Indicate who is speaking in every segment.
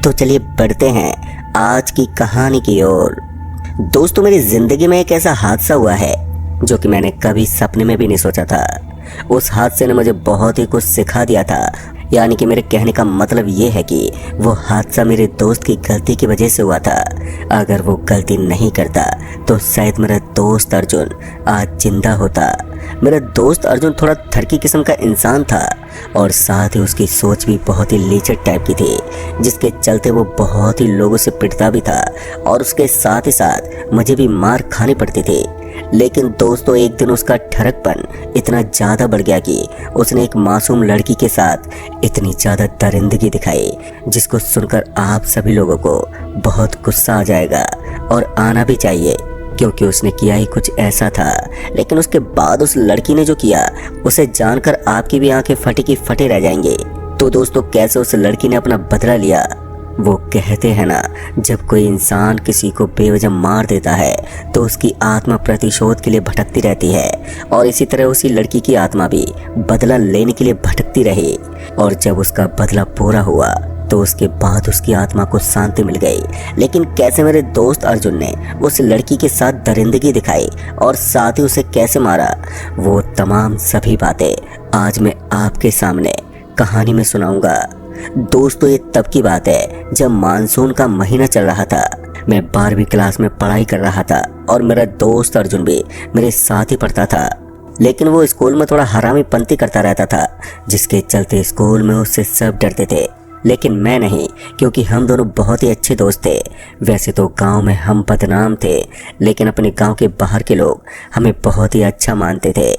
Speaker 1: तो चलिए बढ़ते हैं आज की कहानी की ओर। दोस्तों, मेरी जिंदगी में एक ऐसा हादसा हुआ है जो कि मैंने कभी सपने में भी नहीं सोचा था। उस हादसे ने मुझे बहुत ही कुछ सिखा दिया था। यानी कि मेरे कहने का मतलब ये है कि वो हादसा मेरे दोस्त की गलती की वजह से हुआ था। अगर वो गलती नहीं करता तो शायद मेरा दोस्त अर्जुन आज जिंदा होता। मेरा दोस्त अर्जुन थोड़ा ठरकी किस्म का इंसान था और साथ ही उसकी सोच भी बहुत ही लीचर टाइप की थी, जिसके चलते वो बहुत ही लोगों से पिटता भी था और उसके साथ ही साथ मुझे भी मार खानी पड़ती थी। लेकिन दोस्तों, एक दिन उसका ठरकपन इतना ज़्यादा बढ़ गया कि उसने एक मासूम लड़की के साथ इतनी ज़्यादा दरिंदगी दिखाई, जिसको सुनकर आप सभी लोगों को बहुत गुस्सा आ जाएगा और आना भी चाहिए, क्योंकि उसने किया ही कुछ ऐसा था। लेकिन उसके बाद उस लड़की ने जो किया उसे जानकर आपकी भी आंखें फटी की फटे रह जाएंगे। तो दोस्तों, कैसे उस लड़की ने अपना बदला लिया। वो कहते हैं ना, जब कोई इंसान किसी को बेवजह मार देता है तो उसकी आत्मा प्रतिशोध के लिए भटकती रहती है, और इसी तरह उसी लड़की की आत्मा भी बदला लेने के लिए भटकती रही। और जब उसका बदला पूरा हुआ तो उसके बाद उसकी आत्मा को शांति मिल गई। लेकिन कैसे मेरे दोस्त अर्जुन ने उस लड़की के साथ दरिंदगी दिखाई और साथ ही उसे कैसे मारा, वो तमाम सभी बातें आज मैं आपके सामने कहानी में सुनाऊंगा। दोस्तों, ये तब की बात है जब मानसून का महीना चल रहा था। मैं 12वीं क्लास में पढ़ाई कर रहा था और मेरा दोस्त अर्जुन भी मेरे साथ ही पढ़ता था। लेकिन वो स्कूल में थोड़ा हरामी पंती करता रहता था, जिसके चलते स्कूल में उससे सब डरते थे, लेकिन मैं नहीं, क्योंकि हम दोनों बहुत ही अच्छे दोस्त थे। वैसे तो गांव में हम बदनाम थे, लेकिन अपने गांव के बाहर के लोग हमें बहुत ही अच्छा मानते थे,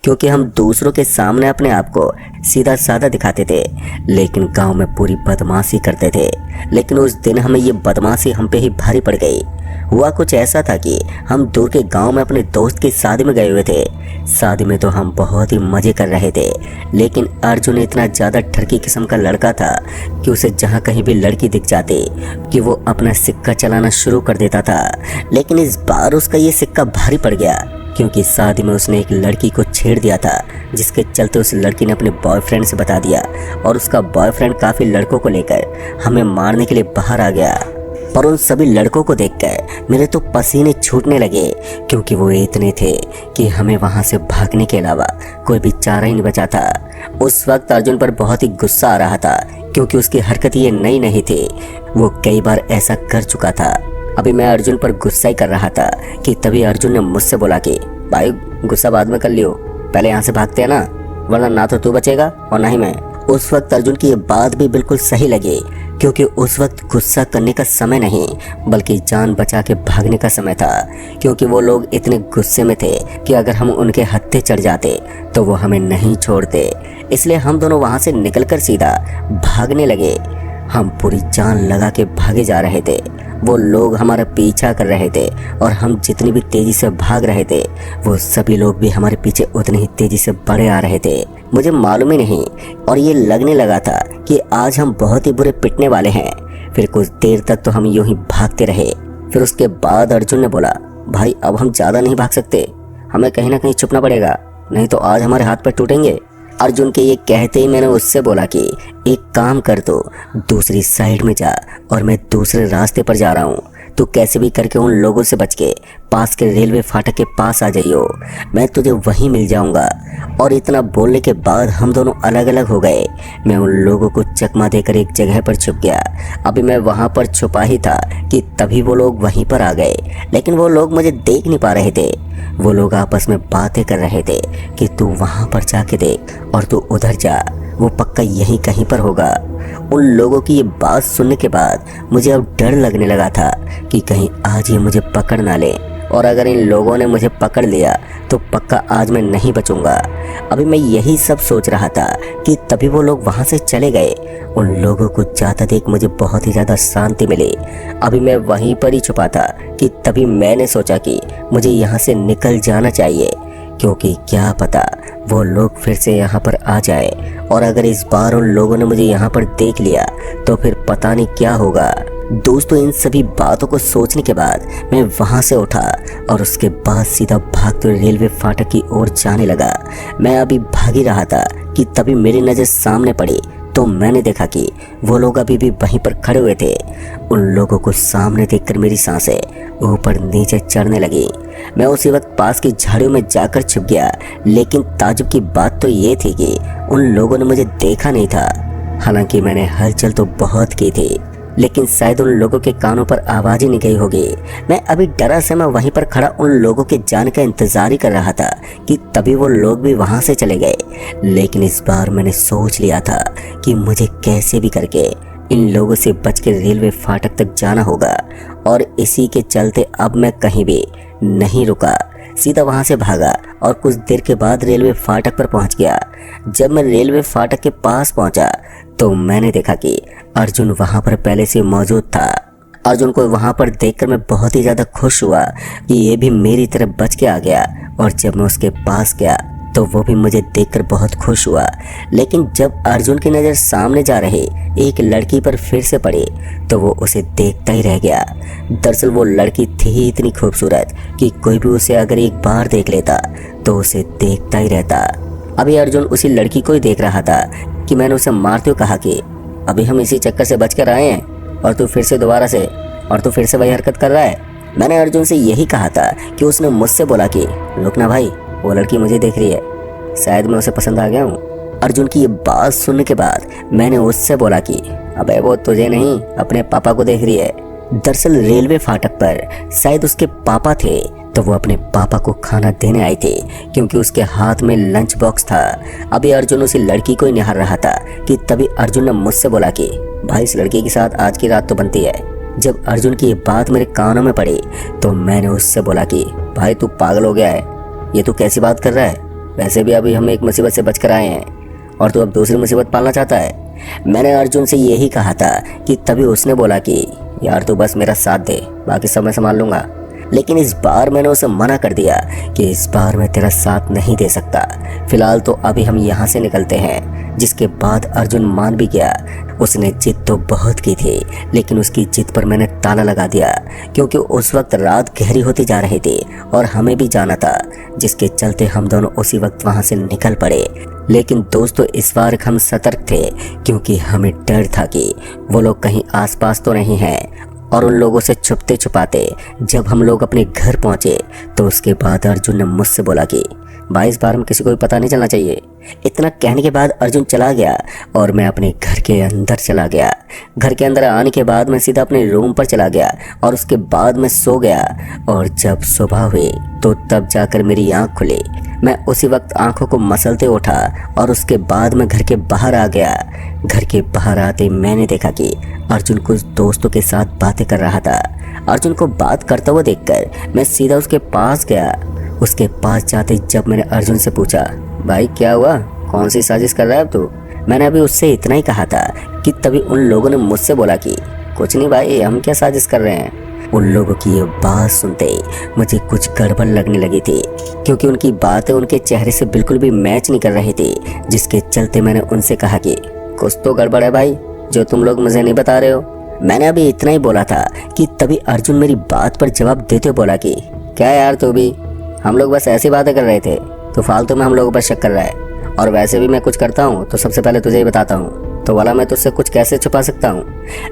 Speaker 1: क्योंकि हम दूसरों के सामने अपने आप को सीधा साधा दिखाते थे, लेकिन गांव में पूरी बदमाशी करते थे। लेकिन उस दिन हमें ये बदमाशी हम पे ही भारी पड़ गई। हुआ कुछ ऐसा था कि हम दूर के गांव में अपने दोस्त की शादी में गए हुए थे। शादी में तो हम बहुत ही मजे कर रहे थे, लेकिन अर्जुन इतना ज़्यादा ठरकी किस्म का लड़का था कि उसे जहाँ कहीं भी लड़की दिख जाती कि वो अपना सिक्का चलाना शुरू कर देता था। लेकिन इस बार उसका ये सिक्का भारी पड़ गया, क्योंकि शादी में उसने एक लड़की को छेड़ दिया था, जिसके चलते उस लड़की ने अपने बॉयफ्रेंड से बता दिया और उसका बॉयफ्रेंड काफ़ी लड़कों को लेकर हमें मारने के लिए बाहर आ गया। पर उन सभी लड़कों को देखकर मेरे तो पसीने छूटने लगे, क्योंकि वो इतने थे कि हमें वहाँ से भागने के अलावा कोई भी चारा ही नहीं बचा था। उस वक्त अर्जुन पर बहुत ही गुस्सा आ रहा था, क्योंकि उसकी हरकत ये नई नहीं थी, वो कई बार ऐसा कर चुका था। अभी मैं अर्जुन पर गुस्सा ही कर रहा था कि तभी अर्जुन ने मुझसे बोला कि भाई, गुस्सा बाद में कर लियो, पहले यहाँ से भागते हैं ना, वरना ना तो तू बचेगा और ना ही मैं। उस वक्त अर्जुन की ये बात भी बिल्कुल सही लगी, क्योंकि उस वक्त गुस्सा करने का समय नहीं, बल्कि जान बचा के भागने का समय था। क्योंकि वो लोग इतने गुस्से में थे कि अगर हम उनके हत्थे चढ़ जाते तो वो हमें नहीं छोड़ते। इसलिए हम दोनों वहाँ से निकलकर सीधा भागने लगे। हम पूरी जान लगा के भागे जा रहे थे। वो लोग हमारा पीछा कर रहे थे और हम जितनी भी तेज़ी से भाग रहे थे, वो सभी लोग भी हमारे पीछे उतनी ही तेज़ी से बढ़े आ रहे थे। मुझे मालूम ही नहीं, और ये लगने लगा था कि आज हम बहुत ही बुरे पिटने वाले हैं। फिर कुछ देर तक तो हम यूं ही भागते रहे। फिर उसके बाद अर्जुन ने बोला, भाई अब हम ज़्यादा नहीं भाग सकते, हमें कहीं ना कहीं छुपना पड़ेगा, नहीं तो आज हमारे हाथ पैर टूटेंगे। अर्जुन के ये कहते ही मैंने उससे बोला कि एक काम कर, दो दूसरी साइड में जा और मैं दूसरे रास्ते पर जा रहा हूँ, तू कैसे भी करके उन लोगों से बच के पास के रेलवे फाटक के पास आ जाइयो, मैं तुझे वहीं मिल जाऊंगा। और इतना बोलने के बाद हम दोनों अलग अलग हो गए। मैं उन लोगों को चकमा देकर एक जगह पर छुप गया। अभी मैं वहाँ पर छुपा ही था कि तभी वो लोग वहीं पर आ गए, लेकिन वो लोग मुझे देख नहीं पा रहे थे। वो लोग आपस में बातें कर रहे थे कि तू वहाँ पर जाके देख और तू उधर जा, वो पक्का यहीं कहीं पर होगा। उन लोगों की ये बात सुनने के बाद मुझे अब डर लगने लगा था कि कहीं आज ये मुझे पकड़ ना ले, और अगर इन लोगों ने मुझे पकड़ लिया तो पक्का आज मैं नहीं बचूंगा। अभी मैं यही सब सोच रहा था कि तभी वो लोग वहाँ से चले गए। उन लोगों को जाता देख मुझे बहुत ही ज़्यादा शांति मिली। अभी मैं वहीं पर ही छुपा था कि तभी मैंने सोचा कि मुझे यहाँ से निकल जाना चाहिए, क्योंकि क्या पता वो लोग फिर से यहाँ पर आ जाए, और अगर इस बार उन लोगों ने मुझे यहाँ पर देख लिया तो फिर पता नहीं क्या होगा। दोस्तों, इन सभी बातों को सोचने के बाद मैं वहाँ से उठा और उसके बाद सीधा भागते हुए रेलवे फाटक की ओर जाने लगा। मैं अभी भाग ही रहा था कि तभी मेरी नज़र सामने पड़ी तो मैंने देखा कि वो लोग अभी भी वहीं पर खड़े हुए थे। उन लोगों को सामने देखकर मेरी सांसें ऊपर नीचे चढ़ने लगी। मैं उसी वक्त पास की झाड़ियों में जाकर छुप गया, लेकिन ताज्जुब की बात तो ये थी कि उन लोगों ने मुझे देखा नहीं था। हालांकि मैंने हलचल तो बहुत की थी, लेकिन शायद उन लोगों के कानों पर आवाज ही नहीं गई होगी। मैं अभी डरा से मैं वहीं पर खड़ा उन लोगों के जाने का इंतजार ही कर रहा था कि तभी वो लोग भी वहां से चले गए। लेकिन इस बार मैंने सोच लिया था कि मुझे कैसे भी करके इन लोगों से बच के रेलवे फाटक तक जाना होगा, और इसी के चलते अब मैं कहीं भी नहीं रुका, सीधा वहां से भागा और कुछ देर के बाद रेलवे फाटक पर पहुंच गया। जब मैं रेलवे फाटक के पास पहुंचा तो मैंने देखा कि अर्जुन वहां पर पहले से मौजूद था। अर्जुन को वहां पर देखकर मैं बहुत ही ज्यादा खुश हुआ कि ये भी मेरी तरफ बच के आ गया, और जब मैं उसके पास गया तो वो भी मुझे देखकर बहुत खुश हुआ। लेकिन जब अर्जुन की नज़र सामने जा रही एक लड़की पर फिर से पड़ी तो वो उसे देखता ही रह गया। दरअसल वो लड़की थी इतनी खूबसूरत कि कोई भी उसे अगर एक बार देख लेता तो उसे देखता ही रहता। अभी अर्जुन उसी लड़की को ही देख रहा था कि मैंने उसे मारते हुए कहा कि अभी हम इसी चक्कर से बच कर आए हैं और तू फिर से वही हरकत कर रहा है। मैंने अर्जुन से यही कहा था कि उसने मुझसे बोला कि रुक ना भाई, वो लड़की मुझे देख रही है, शायद मैं उसे पसंद आ गया हूँ। अर्जुन की ये बात सुनने के बाद मैंने उससे बोला कि अबे वो तुझे नहीं अपने पापा को देख रही है। दरअसल रेलवे फाटक पर शायद उसके पापा थे, तो वो अपने पापा को खाना देने आए थे क्योंकि उसके हाथ में लंच बॉक्स था। अभी अर्जुन उसी लड़की को ही निहार रहा था कि तभी अर्जुन ने मुझसे बोला कि भाई इस लड़की के साथ आज की रात तो बनती है। जब अर्जुन की ये बात मेरे कानों में पड़ी तो मैंने उससे बोला कि भाई तू पागल हो गया है, ये तू कैसी बात कर रहा है? वैसे भी अभी हम एक मुसीबत से बच कर आए हैं और तू अब दूसरी मुसीबत पालना चाहता है। मैंने अर्जुन से यही कहा था कि तभी उसने बोला कि यार तू बस मेरा साथ दे, बाकी सब मैं संभाल लूंगा। लेकिन इस बार मैंने उसे मना कर दिया कि इस बार मैं तेरा साथ नहीं दे सकता, फिलहाल तो अभी हम यहाँ से निकलते हैं। जिसके बाद अर्जुन मान भी गया। उसने जिद तो बहुत की थी, लेकिन उसकी जिद पर मैंने ताला लगा दिया क्योंकि उस वक्त रात गहरी होती जा रही थी और हमें भी जाना था, जिसके चलते हम दोनों उसी वक्त वहां से निकल पड़े। लेकिन दोस्तों इस बार हम सतर्क थे क्योंकि हमें डर था कि वो लोग कहीं आसपास तो नहीं हैं। और उन लोगों से छुपते छुपाते जब हम लोग अपने घर पहुंचे तो उसके बाद अर्जुन ने मुझसे बोला कि भाई इस बार में किसी को भी पता नहीं चलना चाहिए। इतना कहने के बाद अर्जुन चला गया और मैं अपने घर के अंदर चला गया। घर के अंदर आने के बाद मैं सीधा अपने रूम पर चला गया और उसके बाद मैं सो गया। और जब सुबह हुई तो तब जाकर मेरी आँख खुली। मैं उसी वक्त आंखों को मसलते उठा और उसके बाद मैं घर के बाहर आ गया। घर के बाहर आते मैंने देखा कि अर्जुन कुछ दोस्तों के साथ बातें कर रहा था। अर्जुन को बात करता हुआ देखकर मैं सीधा उसके पास गया। उसके पास जाते जब मैंने अर्जुन से पूछा भाई क्या हुआ, कौन सी साजिश कर रहा है अब तू? मैंने अभी उससे इतना ही कहा था कि तभी उन लोगों ने मुझसे बोला कि कुछ नहीं भाई, हम क्या साजिश कर रहे हैं। उन लोगों की ये बात सुनते ही मुझे कुछ गड़बड़ लगने लगी थी क्योंकि उनकी बातें उनके चेहरे से बिल्कुल भी मैच नहीं कर रही थी, जिसके चलते मैंने उनसे कहा कि कुछ तो गड़बड़ है भाई, जो तुम लोग मुझे नहीं बता रहे हो। मैंने अभी इतना ही बोला था कि तभी अर्जुन मेरी बात पर जवाब देते हुए बोला कि क्या यार तू भी, हम लोग बस ऐसी बातें कर रहे थे, तो फालतू में हम लोगों पर शक कर रहा है। और वैसे भी मैं कुछ करता हूँ तो सबसे पहले तुझे ही बताता हूँ, तो वाला मैं तुझसे कुछ कैसे छुपा सकता हूँ।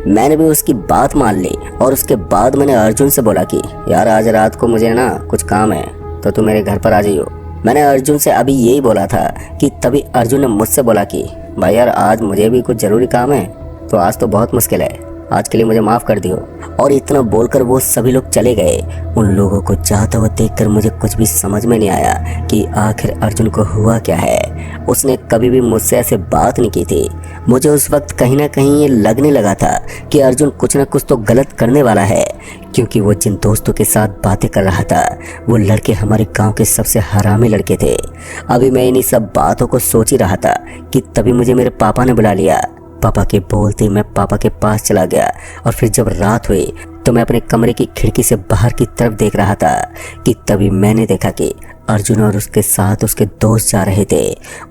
Speaker 1: मैंने भी उसकी बात मान ली और उसके बाद मैंने अर्जुन से बोला कि यार आज रात को मुझे ना कुछ काम है, तो तू मेरे घर पर आ जाइयो। मैंने अर्जुन से अभी यही बोला था कि तभी अर्जुन ने मुझसे बोला कि भाई यार आज मुझे भी कुछ ज़रूरी काम है, तो आज तो बहुत मुश्किल है, आज के लिए मुझे माफ़ कर दियो। और इतना बोलकर वो सभी लोग चले गए। उन लोगों को जाता हुआ देखकर मुझे कुछ भी समझ में नहीं आया कि आखिर अर्जुन को हुआ क्या है। उसने कभी भी मुझसे ऐसे बात नहीं की थी। मुझे उस वक्त कहीं ना कहीं ये लगने लगा था कि अर्जुन कुछ ना कुछ तो गलत करने वाला है, क्योंकि वो जिन दोस्तों के साथ बातें कर रहा था वो लड़के हमारे गांव के सबसे हरामी लड़के थे। अभी मैं इन्हीं सब बातों को सोच ही रहा था कि तभी मुझे मेरे पापा ने बुला लिया। पापा के बोलते मैं पापा के पास चला गया और फिर जब रात हुई तो मैं अपने कमरे की खिड़की से बाहर की तरफ देख रहा था कि तभी मैंने देखा कि अर्जुन और उसके साथ उसके दोस्त जा रहे थे।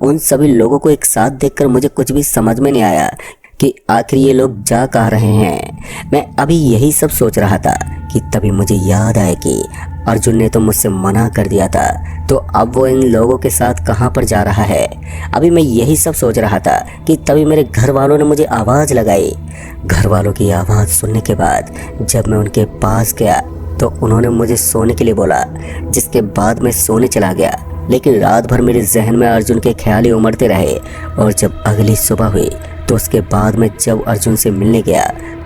Speaker 1: उन सभी लोगों को एक साथ देखकर मुझे कुछ भी समझ में नहीं आया कि आखिर ये लोग जा कहाँ रहे हैं। मैं अभी यही सब सोच रहा था कि तभी मुझे याद आया कि अर्जुन ने तो मुझसे मना कर दिया था, तो अब वो इन लोगों के साथ कहाँ पर जा रहा है। अभी मैं यही सब सोच रहा था कि तभी मेरे घर वालों ने मुझे आवाज़ लगाई। घर वालों की आवाज़ सुनने के बाद जब मैं उनके पास गया तो उन्होंने मुझे सोने के लिए बोला, जिसके बाद मैं सोने चला गया। लेकिन रात भर मेरे जहन में अर्जुन के ख्याल ही उमड़ते रहे और जब अगली सुबह हुई तो उसके बाद मैं जब अर्जुन से मिलने गया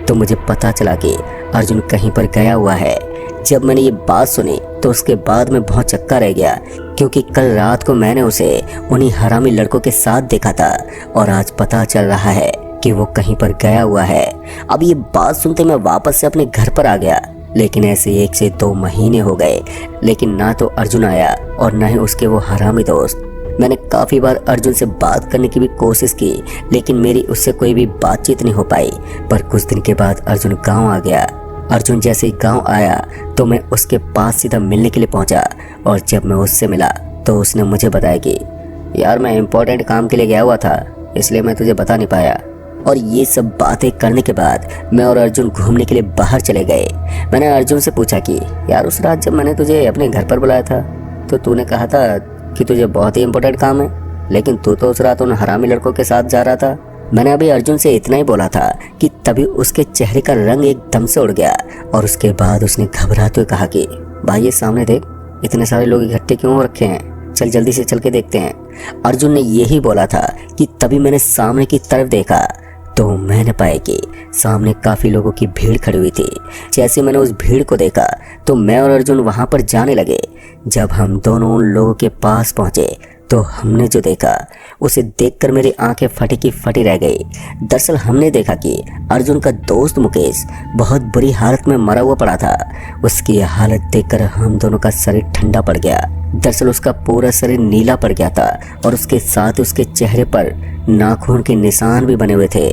Speaker 1: तो मुझे पता चला कि अर्जुन कहीं पर गया हुआ है। जब मैंने ये बात सुनी तो उसके बाद मैं बहुत चक्का रह गया, क्योंकि कल रात को मैंने उसे उन्हीं हरामी लड़कों के साथ देखा था और आज पता चल रहा है कि वो कहीं पर गया हुआ है। अब ये बात सुनते मैं वापस से अपने घर पर आ गया, लेकिन ऐसे 1 से 2 महीने हो गए, लेकिन ना तो अर्जुन आया और ना ही उसके वो हरामी दोस्त। मैंने काफ़ी बार अर्जुन से बात करने की भी कोशिश की, लेकिन मेरी उससे कोई भी बातचीत नहीं हो पाई। पर कुछ दिन के बाद अर्जुन गांव आ गया। अर्जुन जैसे ही गांव आया तो मैं उसके पास सीधा मिलने के लिए पहुंचा और जब मैं उससे मिला तो उसने मुझे बताया कि यार मैं इम्पोर्टेंट काम के लिए गया हुआ था, इसलिए मैं तुझे बता नहीं पाया। और ये सब बातें करने के बाद मैं और अर्जुन घूमने के लिए बाहर चले गए। मैंने अर्जुन से पूछा कि यार उस रात जब मैंने तुझे अपने घर पर बुलाया था तो तूने कहा था कि तुझे बहुत ही इम्पोर्टेंट काम है, लेकिन तू तो उस रात उन हरामी लड़कों के साथ जा रहा था। मैंने अभी अर्जुन से इतना ही बोला था कि तभी उसके चेहरे का रंग एकदम से उड़ गया और उसके बाद उसने घबराते हुए कहा कि भाई ये सामने देख, इतने सारे लोग इकट्ठे क्यों रखे हैं, चल जल्दी से चल के देखते हैं। अर्जुन ने यही बोला था कि तभी मैंने सामने की तरफ देखा तो मैंने पाया कि सामने काफ़ी लोगों की भीड़ खड़ी हुई थी। जैसे मैंने उस भीड़ को देखा तो मैं और अर्जुन वहाँ पर जाने लगे। जब हम दोनों उन लोगों के पास पहुँचे तो हमने जो देखा उसे देखकर मेरी आंखें फटी की फटी रह गई। दरअसल हमने देखा कि अर्जुन का दोस्त मुकेश बहुत बुरी हालत में मरा हुआ पड़ा था। उसकी हालत देखकर हम दोनों का शरीर ठंडा पड़ गया। दरअसल उसका पूरा शरीर नीला पड़ गया था और उसके साथ उसके चेहरे पर नाखून के निशान भी बने हुए थे।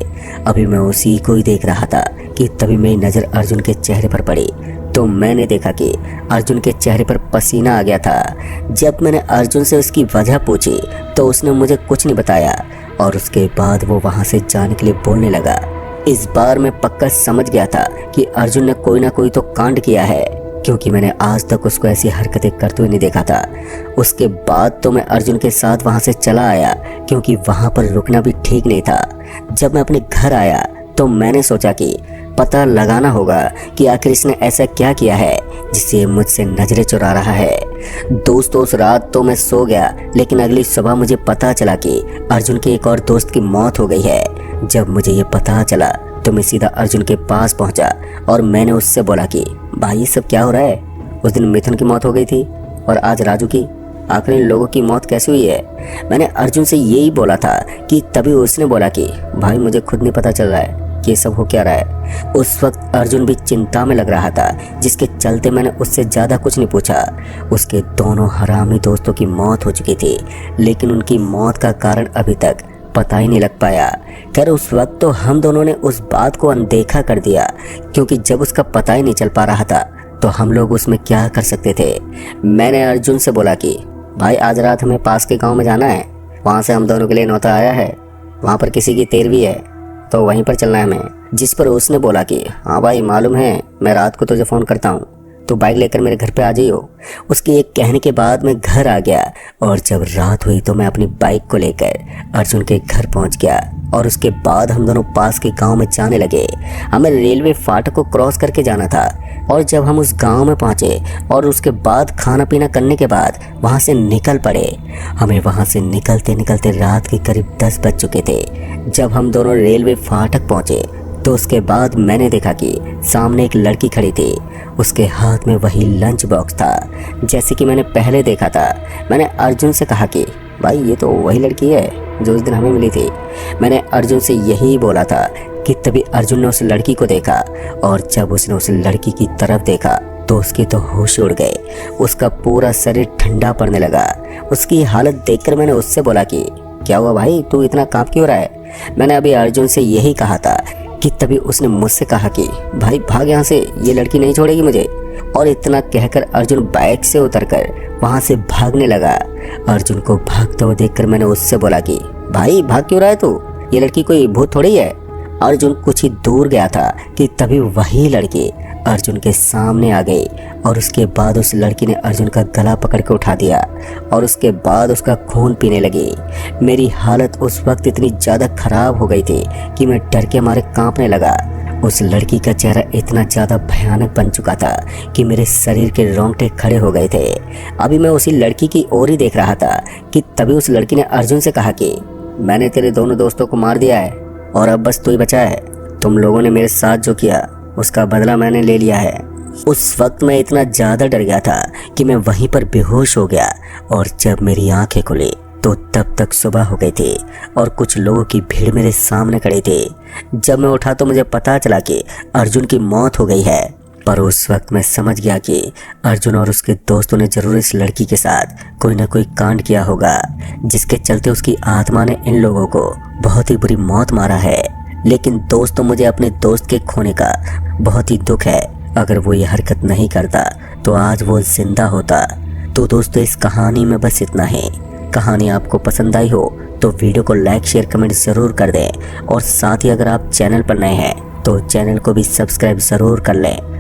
Speaker 1: अभी मैं उसी को ही देख रहा था कि तभी मेरी नज़र अर्जुन के चेहरे पर पड़ी तो मैंने देखा कि अर्जुन के चेहरे पर पसीना आ गया था। जब मैंने अर्जुन से उसकी वजह पूछी तो उसने मुझे कुछ नहीं बताया और उसके बाद वो वहाँ से जाने के लिए बोलने लगा। इस बार मैं पक्का समझ गया था कि अर्जुन ने कोई ना कोई तो कांड किया है, क्योंकि मैंने आज तक उसको ऐसी हरकतें करते हुए नहीं देखा था। उसके बाद तो मैं अर्जुन के साथ वहाँ से चला आया, क्योंकि वहाँ पर रुकना भी ठीक नहीं था। जब मैं अपने घर आया तो मैंने सोचा कि पता लगाना होगा कि आखिर इसने ऐसा क्या किया है जिससे मुझसे नजरें चुरा रहा है। दोस्तों उस रात तो मैं सो गया, लेकिन अगली सुबह मुझे पता चला कि अर्जुन के एक और दोस्त की मौत हो गई है। जब मुझे ये पता चला तो मैं सीधा अर्जुन के पास पहुंचा और मैंने उससे बोला कि भाई ये सब क्या हो रहा है। उस दिन मिथुन की मौत हो गई थी और आज राजू की, आखिर इन लोगों की मौत कैसे हुई है। मैंने अर्जुन से यही बोला था कि तभी उसने बोला कि भाई मुझे खुद नहीं पता चल रहा है कि ये सब हो क्या रहा है। उस वक्त अर्जुन भी चिंता में लग रहा था, जिसके चलते मैंने उससे ज़्यादा कुछ नहीं पूछा। उसके दोनों हरामी दोस्तों की मौत हो चुकी थी, लेकिन उनकी मौत का कारण अभी तक पता ही नहीं लग पाया। खैर उस वक्त तो हम दोनों ने उस बात को अनदेखा कर दिया, क्योंकि जब उसका पता ही नहीं चल पा रहा था तो हम लोग उसमें क्या कर सकते थे। मैंने अर्जुन से बोला कि भाई आज रात हमें पास के गांव में जाना है, वहाँ से हम दोनों के लिए न्योता आया है, वहाँ पर किसी की तेरवी है तो वहीं पर चलना है हमें। जिस पर उसने बोला कि हाँ भाई मालूम है, मैं रात को तुझे फ़ोन करता हूँ, तो बाइक लेकर मेरे घर पे आ जाइयो। उसके एक कहने के बाद मैं घर आ गया और जब रात हुई तो मैं अपनी बाइक को लेकर अर्जुन के घर पहुंच गया और उसके बाद हम दोनों पास के गांव में जाने लगे। हमें रेलवे फाटक को क्रॉस करके जाना था और जब हम उस गांव में पहुंचे और उसके बाद खाना पीना करने के बाद वहां से निकल पड़े। हमें वहां से निकलते निकलते रात के करीब 10 बज चुके थे। जब हम दोनों रेलवे फाटक पहुंचे तो उसके बाद मैंने देखा कि सामने एक लड़की खड़ी थी। उसके हाथ में वही लंच बॉक्स था जैसे कि मैंने पहले देखा था। मैंने अर्जुन से कहा कि भाई ये तो वही लड़की है जो उस दिन हमें मिली थी। मैंने अर्जुन से यही बोला था कि तभी अर्जुन ने उस लड़की को देखा और जब उसने उस लड़की की तरफ देखा तो उसके तो होश उड़ गए। उसका पूरा शरीर ठंडा पड़ने लगा। उसकी हालत देखकर मैंने उससे बोला कि क्या हुआ भाई, तू इतना कांप क्यों रहा है। मैंने अभी अर्जुन से यही कहा था कि तभी उसने मुझसे कहा कि भाई भाग यहाँ से, ये लड़की नहीं छोड़ेगी मुझे। और इतना कहकर अर्जुन बाइक से उतरकर वहाँ से भागने लगा। अर्जुन को भागते हुए देखकर मैंने उससे बोला कि भाई भाग क्यों रहा है तू, ये लड़की कोई भूत थोड़ी है। अर्जुन कुछ ही दूर गया था कि तभी वही लड़की अर्जुन के सामने आ गई और उसके बाद उस लड़की ने अर्जुन का गला पकड़ के उठा दिया और उसके बाद उसका खून पीने लगी। मेरी हालत उस वक्त इतनी ज़्यादा खराब हो गई थी कि मैं डर के मारे कांपने लगा। उस लड़की का चेहरा इतना ज़्यादा भयानक बन चुका था कि मेरे शरीर के रोंगटे खड़े हो गए थे। अभी मैं उसी लड़की की ओर ही देख रहा था कि तभी उस लड़की ने अर्जुन से कहा कि मैंने तेरे दोनों दोस्तों को मार दिया है और अब बस तू ही बचा है। तुम लोगों ने मेरे साथ जो किया उसका बदला मैंने ले लिया है। उस वक्त मैं इतना ज़्यादा डर गया था कि मैं वहीं पर बेहोश हो गया और जब मेरी आंखें खुली तो तब तक सुबह हो गई थी और कुछ लोगों की भीड़ मेरे सामने खड़ी थी। जब मैं उठा तो मुझे पता चला कि अर्जुन की मौत हो गई है, पर उस वक्त मैं समझ गया कि अर्जुन और उसके दोस्तों ने जरूर इस लड़की के साथ कोई ना कोई कांड किया होगा जिसके चलते उसकी आत्मा ने इन लोगों को बहुत ही बुरी मौत मारा है। लेकिन दोस्तों, मुझे अपने दोस्त के खोने का बहुत ही दुख है। अगर वो ये हरकत नहीं करता तो आज वो जिंदा होता। तो दोस्तों, इस कहानी में बस इतना ही। कहानी आपको पसंद आई हो तो वीडियो को लाइक शेयर कमेंट ज़रूर कर दें और साथ ही अगर आप चैनल पर नए हैं तो चैनल को भी सब्सक्राइब ज़रूर कर लें